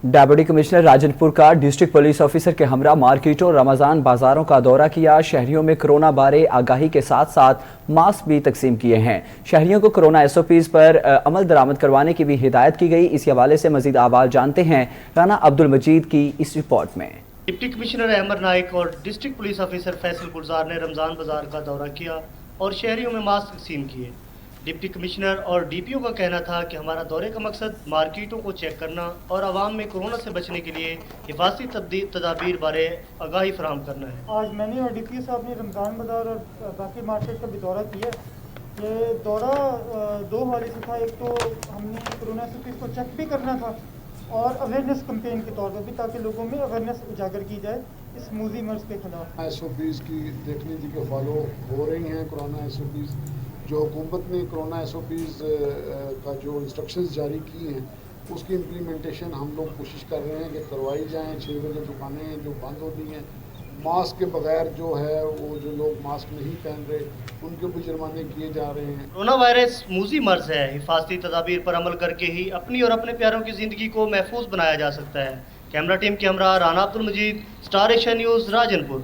Deputy commissioner Rajanpur کا district police officer کے ہمراہ مارکیٹوں رمضان بازاروں کا دورہ کیا۔ شہریوں میں کرونا بارے آگاہی کے ساتھ ساتھ ماسک بھی تقسیم کیے ہیں۔ شہریوں کو کرونا ایس او پیز پر عمل درآمد کروانے کی بھی ہدایت کی گئی۔ اس حوالے سے مزید احوال جانتے ہیں رانا عبد المجید کی اس رپورٹ میں۔ ڈپٹی کمشنر احمد نائک اور ڈسٹرکٹ پولیس آفیسر فیصل گلزار نے رمضان بازار کا دورہ کیا اور شہریوں میں ماسک تقسیم کیے۔ ڈپٹی کمشنر اور ڈی پی او کا کہنا تھا کہ ہمارا دورے کا مقصد مارکیٹوں کو چیک کرنا اور عوام میں کورونا سے بچنے کے لیے حفاظتی تدابیر بارے آگاہی فراہم کرنا ہے۔ آج میں نے اور ڈی پی او صاحب نے رمضان بازار اور باقی مارکیٹ کا بھی دورہ کیا۔ یہ دورہ دو حوالے سے تھا، ایک تو ہم نے کورونا ایس کو چیک بھی کرنا تھا اور اویئرنیس کمپین کے طور پر بھی، تاکہ لوگوں میں اویئرنیس اجاگر کی جائے اس موذی مرض کے خلاف۔ ایس او پیز کی دیکھنے جی کہ فالو ہو رہی ہیں کورونا ایس او پیز، جو حکومت نے کورونا ایس او پیز کا جو انسٹرکشنز جاری کی ہیں اس کی امپلیمنٹیشن ہم لوگ کوشش کر رہے ہیں کہ کروائی جائیں۔ 6 بجے دکانیں ہیں جو بند ہوتی ہیں، ماسک کے بغیر جو ہے وہ جو لوگ ماسک نہیں پہن رہے ان کے بھی جرمانے کیے جا رہے ہیں۔ کورونا وائرس موذی مرض ہے، حفاظتی تدابیر پر عمل کر کے ہی اپنی اور اپنے پیاروں کی زندگی کو محفوظ بنایا جا سکتا ہے۔ کیمرہ ٹیم کے ہمراہ Rana Abdul Majeed, star Asia news, Rajanpur.